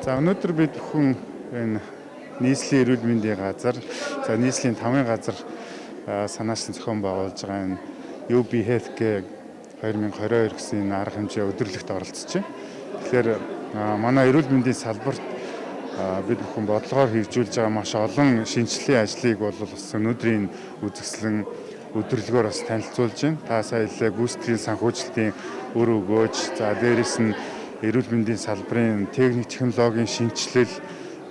За өнөөдөр бид бүхэн энэ нийслэлийн эрүүл мэндийн газар, за нийслэлийн 5 газар санаачсан зохион байгуулж байгаа энэ UB Health 2022 гэсэн энэ арга хэмжээ өдөрлөгт оролцож байна. Тэгэхээр манай эрүүл мэндийн салбарт бид бүхэн бодлогоор хэрэгжүүлж байгаа маш олон шинжилгээний ажлыг бол бас өнөөдрийн үзэсгэлэн өдөрлөгөөр бас танилцуулж байна. Та сая гүйцэтгэлийн санхүүжилтийн өр өгөөж, за дээрэс нь эрүүл мэндийн салбарын техник технологийн шинжилэл,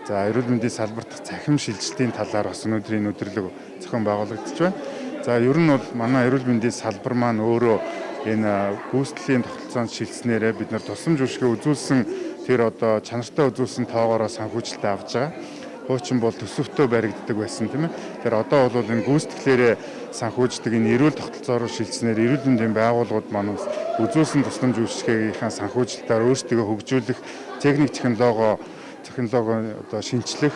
за эрүүл мэндийн салбарт цахим шилжилтийн талаар бас өнөөдрийн өдөрлөг зохион байгуулагдаж байна. За ер нь бол манай эрүүл мэндийн салбар маань өөрөө энэ гүйцэтгэлийн тогтолцоонд шилжснээрээ бид нар тусламж үйлчилгээ үзүүлсэн тэр одоо чанартай үзүүлсэн тоогоороо санхүүжилтээ авч байгаа. Хуучин бол төсөвтөө баригддаг байсан тийм ээ. Тэр одоо бол энэ гүйцэтгэлээрээ санхүүждэг энэ эрүүл тогтолцоо руу шилжснээр эрүүл мэндийн байгууллагууд маань үзүүлсэн тусламж үйлчилгээгийнхаа санхүүжилтээр өөрсдөө хөгжүүлэх техник технологи одоо шинчлэх,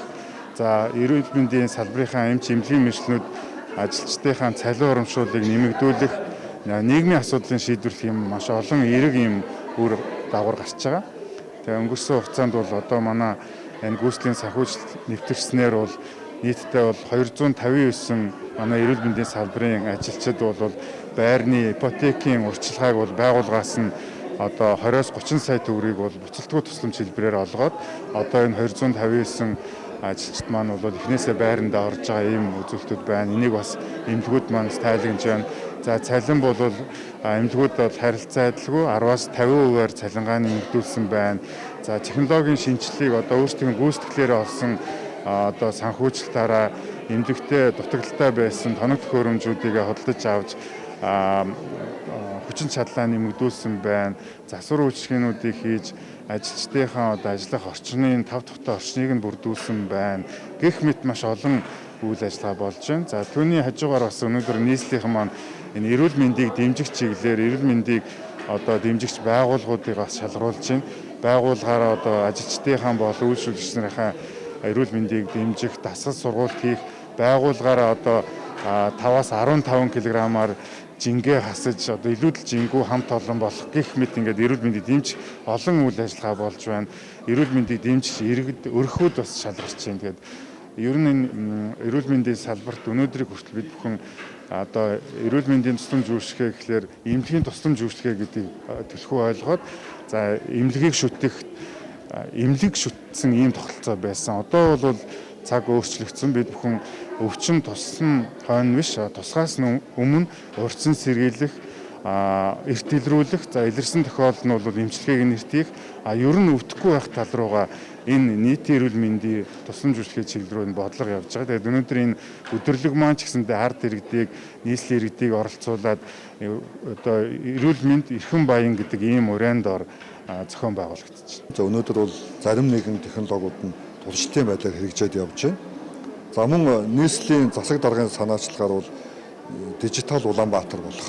за эрүүл мэндийн салбарынхаа эмч эмнэлгийн мэдлэгнүүд ажилчдынхаа цалин урамшууллыг нэмэгдүүлэх, нийгмийн асуудлын шийдвэрлэх юм маш олон эерэг юм үр дагавар гарч байгаа. Тэгээ өнгөрсөн хугацаанд бол одоо манай энэ гүйцэтгэлийн санхүүжилт нэвтэрснээр бол нийтдээ бол 259 манай эрүүл мэндийн салбарын ажилчид бол байрны ипотекийн урьдчилгааг бол байгууллагаас нь одоо 20-30 сая төгрөгийг бол буцалтгүй тусламж хэлбэрээр олгоод одоо энэ 259 ажилчид маань бол эхнээсээ байрандаа орж байгаа ийм үзүүлэлтүүд байна. Энийг бас эмнэлгүүд маань тайлагнаж байна. За цалин бол эмнэлгүүд бол харилцаа адилгүй 10-аас 50%-аар цалингаа нэмэгдүүлсэн байна. За технологийн шинжилгээг одоо өөрсдийн гүйцэтгэлээр олсон одоо санхүүжилтаараа эмнэлэгтээ дутагдaltaй байсан тоног төхөөрөмжүүдийг хөдөлж авч хүчин чадлаа нэмэгдүүлсэн байна. Засвар үйлчилгээнүүдийг хийж ажилчдынхаа одоо ажиллах орчны тав тухтай орчныг нь бүрдүүлсэн байна. Гэх мэт маш олон үйл ажиллагаа болж байна. За түүний хажуугаар бас өнөөдөр нийслэлийн маань энэ эрүүл мэндийг дэмжих чиглэлээр эрүүл мэндийг одоо дэмжигч байгууллагуудыг бас шалгаруулж байна. Байгууллагаараа одоо ажилчдынхаа болон үйлчлүүлэгчнэрийнхээ эрүүл мэндийг дэмжих, дасгал сургалт хийх, байгууллагаараа одоо 5-аас 15 кг-аар жингээ хасаж одоо илүүдэл жингүү хамт олон болох гэх мэт ингээд эрүүл мэндийг дэмжих олон үйл ажиллагаа болж байна. Эрүүл мэндийг дэмжих иргэд өрхүүд бас шалгарч байна. Тэгээд ер нь энэ эрүүл мэндийн салбарт өнөөдрийг хүртэл бид бүхэн одоо эрүүл мэндийн тусламж үйлчилгээ гэхлээр эмнэлгийн тусламж үйлчилгээ гэдгийг төлхөө ойлгоод за эмнэлгийг шүтэх эмнэлэг шүтсэн ийм тогтолцоо байсан. Одоо бол цаг өөрчлөгдсөн. Бид бүхэн өвчин туссан хойно биш тусгаас өмнө урьдчилан сэргийлэх, эрт илрүүлэх, за илэрсэн тохиолдолд нь бол эмчилгээг нэртийх, ер нь өвдөхгүй байх тал руугаа энэ нийтийн эрүүл мэндийн тусламж үйлчилгээ чиглэл рүү бодлого явж байгаа. Тэгээд өнөөдөр энэ өдөрлөг маань ч гэсэндээ ард иргэдийг, нийслэлийн иргэдийг оролцуулаад одоо эрүүл мэнд эрхэм баян гэдэг ийм урайндор зохион байгуулагдчих. За өнөөдөр бол зарим нэгэн технологиуд нь туршилтын байдлаар хэрэгжээд явж байна. За мөн нийслэлийн засаг даргын санаачлагаар бол дижитал Улаанбаатар болох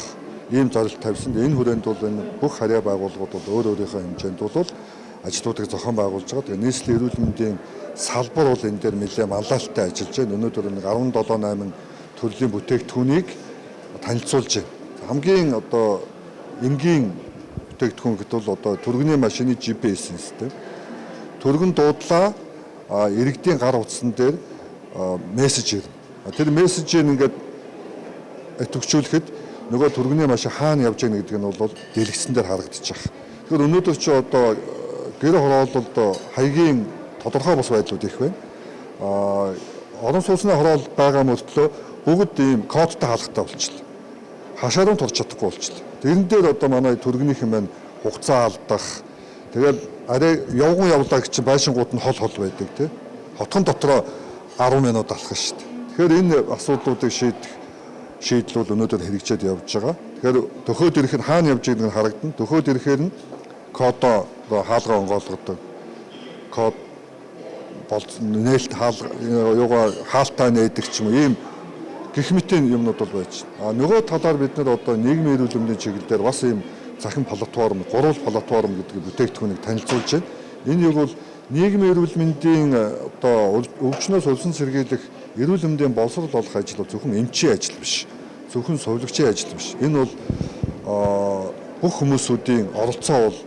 ийм зорилт тавьсан. Энэ хүрээнд бол энэ бүх харьяа байгууллагууд бол өөр өөрийнхөө хэмжээнд бол ажлуудыг зохион байгуулж байгаа. Тэгээ нийслэлийн эрүүл мэндийн салбар бол энэ дээр нэлээд манлайлалтай ажиллаж байна. Өнөөдөр нэг 17-8 төрлийн бүтээгдэхүүнийг танилцуулж байна. Хамгийн одоо энгийн бүтээгдэхүүн гэдэг бол одоо түргэний машины GPS систем. Түргэн дуудлаа иргэдийн гар утсан дээр мессеж ирнэ. Тэр мессежийг ингээд төгсчүүлэхэд нөгөө түргэний машин хаана явж байгаа гэдэг нь бол дэлгэцэн дээр харагдчих. Тэгэхээр өнөөдөр чи одоо гэр хороололд хаягийн тодорхой бус байдлууд их байна. Орон сууцны хороол байгаа мөртлөө бүгд ийм кодтой хаалгатай болчихлоо. Хашаар нь турч чадахгүй болчихлоо. Тэрэн дээр одоо манай түргэнийхэн маань хугацаа алдах. Тэгээд арай явган явлаа гэж байшингууд нь хол байдаг тийм. Хотхон дотроо 10 минут алхах шүү дээ. Тэгэхээр энэ асуудлуудыг шийдлүүд өнөөдөр хэрэгжээд явж байгаа. Тэгэхээр төхөөд ирэх нь хаана явж байгааг нь харагдана. Төхөөд ирэхээр нь кодоо хаалгаа онгойлгодог. Код нээлт юугаа хаалтаа нээдэг ч юм уу ийм гэх мэтийн юмнууд бол байж байна. Нөгөө талаар бид нар одоо нийгмийн эрүүл мэндийн чиглэлээр бас ийм захин платформ, гурвал платформ гэдэг бүтээгдэхүүнийг танилцуулж байна. Энэ юу бол нийгмийн эрүүл мэндийн одоо өвчнөөс улсын сэргийлэх эрүүл мэндийн боловсрол олох ажил зөвхөн эмчийн ажил биш. Зөвхөн сувилагчийн ажил биш. Энэ бол бүх хүмүүсүүдийн оролцоо бол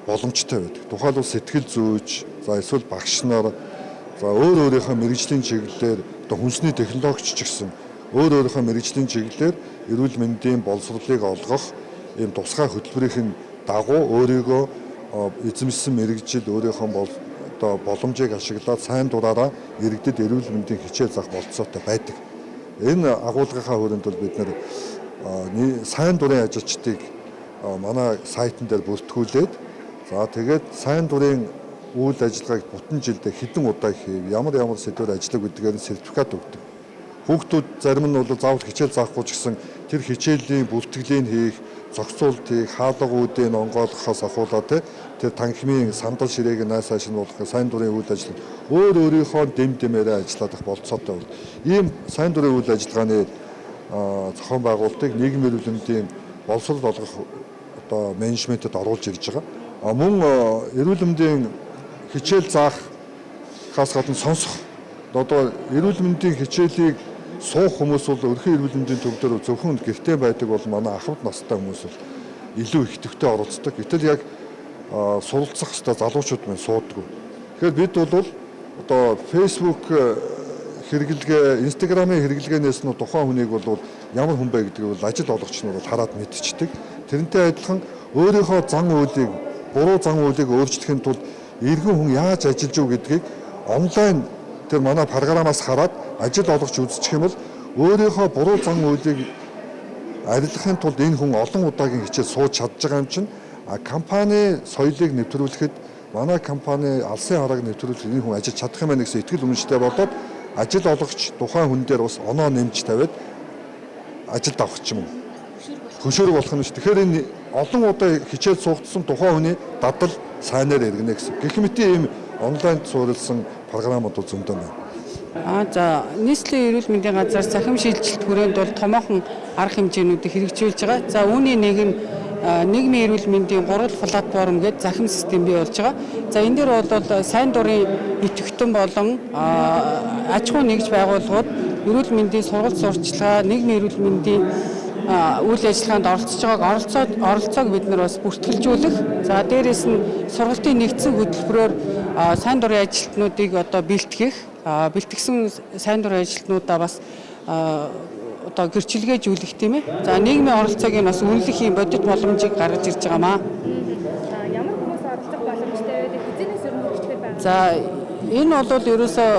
боломжтой байдаг. Тухайлбал сэтгэл зүйч, за эсвэл багш нар за өөрийнхөө мэрэгжлийн чиглэлээр одоо хүнсний технологич ч гэсэн өөрийнхөө мэрэгжлийн чиглэлээр эрүүл мэндийн боловсролыг олгох ийм тусгай хөтөлбөрийн дагуу өөрийгөө эзэмшсэн мэрэгжил өөрийнхөө одоо боломжийг ашиглаад сайн дураараа иргэдэд эрүүл мэндийн хичээл заах болцоотой байдаг. Энэ агуулгынхаа хүрээнд бол бид нэр сайн дурын ажилчдыг манай сайтн дээр бүртгүүлээд за тэгээд сайн дурын үйл ажиллагааг бүтэн жилдээ хэдэн удаа хийв, ямар сэдвээр ажиллаг гэдгээр нь сертификат өгдөг. Хүүхдүүд зарим нь бол заавал хичээл заахгүй ч гэсэн тэр хичээлийн бүртгэлийг хийх, зохицуулт хийх, хаалгуудыг онгойлгохоос ахуулаад тэр танхимын сандал ширээг наасааш нь болгох сайн дурын үйл ажиллагаа өөрийнхөө дэм дэмээрээ ажиллах болцоотой бол ийм сайн дурын үйл ажиллагааны зохион байгуулалтыг нийгмийн эрүүл мэндийн боловсрол олгох одоо менежментэд оруулж ирж байгаа. Мөн эрүүл мэндийн хичээл заахаас гадна сонсох одоо эрүүл мэндийн хичээлийг суух хүмүүс бол өрхөн эрүүл мэндийн төвдөр зөвхөн гэртээ байдаг бол манай ахвд настай хүмүүс бол илүү их төвтэй оролцдог. Гэтэл яг суралцах хэвээр залуучууд маань сууддаг. Тэгэхээр бид бол одоо Facebook хэрэглэгээ, Instagram-ын хэрэглэгээнээс нь тухайн хүнийг бол ямар хүн бэ гэдгийг бол ажил олгогч нар бол хараад мэдчихдэг. Тэрнтэй адилхан өөрийнхөө зан үйлийг, буруу зан үйлийг өөрчлөхийн тулд иргэн хүн яаж ажиллаж юу гэдгийг онлайн тэр манай програмаас хараад ажил олгож үзчих юм бол өөрийнхөө буруу зан үйлийг арилгахын тулд энэ хүн олон удаагийн хичээл сууж чадж байгаа юм чинь компани соёлыг нэвтрүүлэхэд манай компани алсын харааг нэвтрүүлэх энэ хүн ажиллаж чадах юм байна гэсэн итгэл үнэмштэй болоод ажил олгогч тухайн хүн дээр бас оноо нэмж тавиад ажилд авах ч юм уу хөшөөрөг болох юм шүү. Тэгэхээр энэ олон удаа хичээл суугдсан тухайн хүний дадал сайнаар иргэнэ гэсэн. Гэх мэт ийм онлайнд суурилсан програмууд зөндөө байна. За нийслэлийн эрүүл мэндийн газар цахим шилжилт хүрээнд бол томоохон арга хэмжээнүүдийг хэрэгжүүлж байгаа. За үүний нэг нь нийгмийн эрүүл мэндийн 3 платформ гэдэг захим систем бий болж байгаа. За энэ дээр бол сайн дурын идэвхтэн болон аж ахуй нэгж байгууллагууд эрүүл мэндийн сургалт сурталчилгаа, нийгмийн эрүүл мэндийн үйл ажиллагаанд оролцож байгааг оролцоог бид нар бас бүртгэлжүүлэх. За дээрээс нь сургалтын нэгдсэн хөтөлбөрөөр сайн дурын ажилтнуудыг одоо бэлтгэсэн сайн дурын ажилтнуудаа бас одоо гэрчилгээжүүлэх тийм ээ. За нийгмийн оролцоог нь бас үнэлэх юм бодит боломжийг гаргаж ирж байгаамаа. Ямар хүмүүс оролцох боломжтой вэ? Хизээс өрнөлттэй байна. За энэ бол ерөөсөө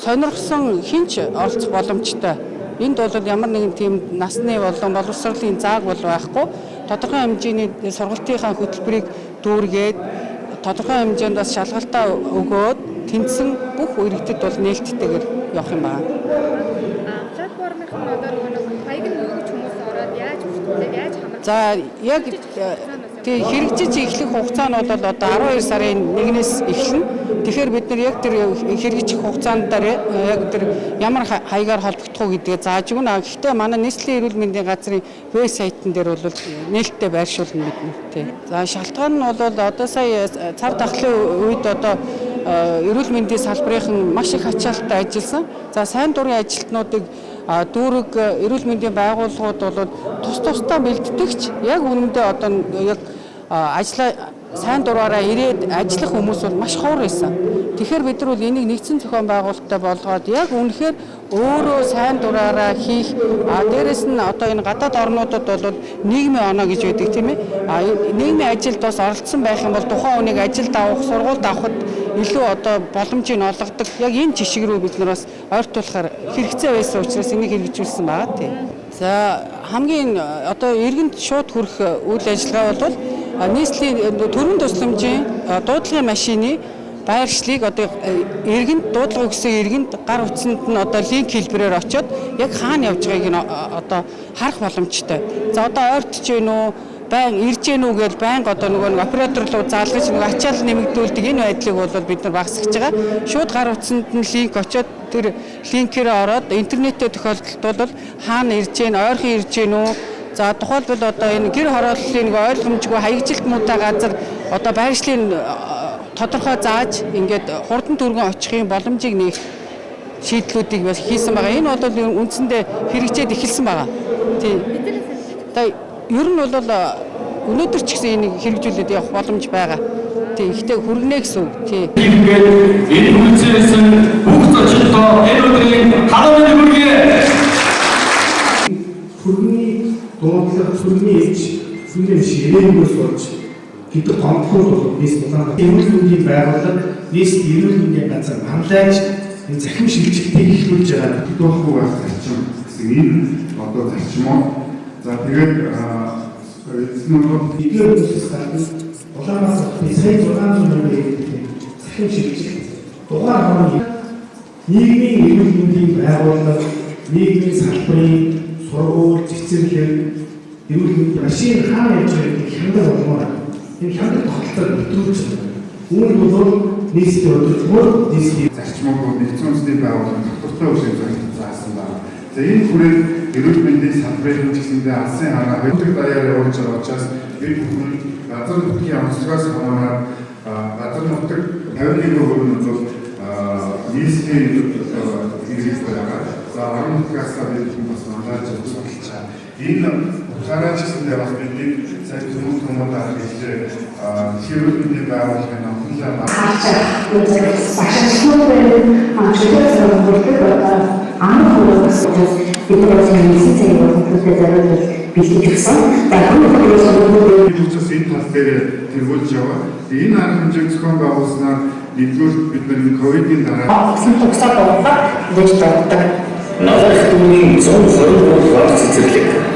сонирхсон хинч оролцох боломжтой. Энд бол ямар нэгэн тийм насны болон боловсролын зааг бол байхгүй. Тодорхой хэмжээний сургалтынхаа хөтөлбөрийг дүүргээд тодорхой хэмжээнд бас шалгалтаа өгөөд тэнцсэн бүх иргэдэд бол нээлттэйгээр явах юм байна. Платформын одоо нэг хаяг нь өгч хүмүүс ороод яаж хүртэлээ, яаж хамрах. За яг тий хэрэгжиж эхлэх хугацаа нь бол одоо 12 сарын 1-ээс эхэлнэ. Тэгэхээр бид нар яг тэр хэрэгжих хугацаанд яг тэр ямар хаягаар холбогдох уу гэдгээ зааж өгнө. Гэхдээ манай нийслэлийн эрүүл мэндийн газрын веб сайтн дээр бол нээлттэй байршуулна бид нар тий. За шалтгаан нь бол одоо сая цар тахлын үед одоо эрүүл мэндийн салбарын маш их ачаалттай ажилласан. За сайн дурын ажилтнуудыг дүүрэг эрүүл мэндийн байгууллагууд бол тусдаа бэлддэгч яг үүндээ одоо яг сайн дураараа ирээд ажиллах хүмүүс бол маш ховор байсан. Тэгэхээр бид нар бол энийг нэгдсэн зохион байгуулалттай болгоод яг үнэхээр өөрөө сайн дураараа хийх дээрэс нь одоо энэ гадаад орнуудад бол нийгмийн оноо гэж байдаг тийм ээ. Нийгмийн ажилд бас оролцсон байх юм бол тухайн хүнийг ажилд авах, сургуульд авахд илүү одоо боломжийг олгодог. Яг энэ жишг рүү бид нар бас ойртуулахаар хэрэгцээ байсан учраас энийг хэрэгжүүлсэн байгаа тийм. За хамгийн одоо иргэнд шууд хүрэх үйл ажиллагаа бол нийслэлийн төрийн тусламжийн дуудлагын машины байршлыг одоо иргэнд дуудлага өгсөн иргэнд гар утсанд нь одоо линк хэлбэрээр очиод яг хаана явж байгааг нь одоо харах боломжтой. За одоо ойртож гин үү, байн ирж гин үү гэж байнга одоо нөгөө оператор руу заалгаж нөгөө ачаал нэмэгдүүлдэг энэ байдлыг бол бид нар багасгаж байгаа. Шууд гар утсанд нь линк очиод тэр линкээр ороод интернеттэй тохиолдолд бол хаана ирж гин, ойрхон ирж гин үү. За тухайлбал одоо энэ гэр хорооллын нэг ойлгомжгүй хаягжилт муутай газар одоо байршлын тодорхой зааж ингээд хурдан түргэн очихын боломжийг нээх шийдлүүдийг бас хийсэн байгаа. Энэ бол үндсэндээ хэрэгжээд эхэлсэн байгаа. Тийм. Одоо ер нь бол өнөөдөр ч гэсэн энийг хэрэгжүүлээд явах боломж байгаа. Тий, ихтэй хүргэнэ гэсэн үг. Тий. Ингээд энэ хүнсээсэн бүх зочдоо энэ өдрийн халуун хүргэе. Хүргэний дуудлага, хүргэний ээж, хүргэний ширээгөөс болж гэдэг гомдлууд бол нийс дулаан. Эрүүл мэндийн байгууллага нийс эрүүл мэндийн газар хамлаач энэ захим шилжилтийг эхлүүлж байгаа. Дуухгүй байх зарчим гэсэн энэ одоо зарчим уу. За тэгээд эдгээр үсгээс гадна Улаанбаатар хотын сая 600 мянган иргэдийн захим шилжилт дугаар хорны нийгмийн эрүүл мэндийн байгууллага, нийгмийн салбарын сургууль, цэцэрлэг, эрүүл мэндийн машин хаана явж байгааг хяндаг болмоор энэ хяндаг тогтолцоог нэвтрүүлж байна. Үүнд бол нийслэлийн өдөртмөр нийслэлийн зарчмууд нэгдсэн үндэсний байгууллагын тогтвортой үеийн зорилт заасан байна. За энэ хүрээ эрүүл мэндийн салбарын хэвчсэндээ алсын хараа хөдөлгөөн даяар явуулж байгаа учраас бид бүхэн газар нутгийн онцлогоос хамааран газар нутаг 51% нь бол нийслэлийн хэрэглэж байгаа. За 10 нутгаас бид бүхэн бас манлайж судалж байгаа. Энэ гараж гэсэндээ бас бидний цаг хүмүүст хэлжээ эрүүл мэндийн байгууллагын номлолоо Үүсээс энэ тал дээр тэргүүлж яваа. Энэ арга хэмжээг зохион байгуулснаар нэгдүгээр бид нар ковидын дараа төгсөөд байгаа гэж боддог. Надад түүний 120 вакц цэцэрлэг.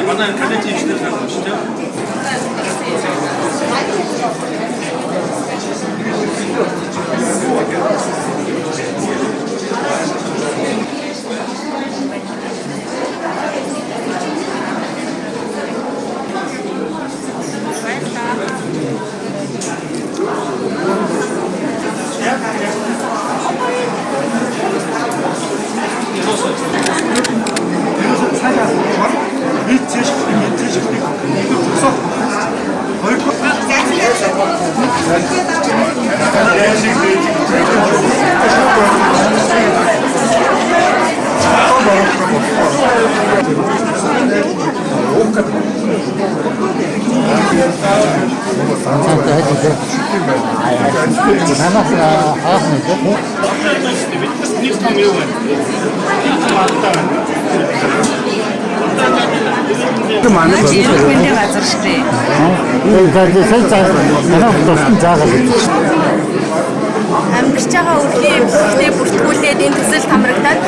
манай канадын инженер байна шүү дээ. Эрүүл газар шүү дээ. Амьдарч байгаа үрхий бүхтэй бүртгүүлээд энэ төсөл тамрагдаад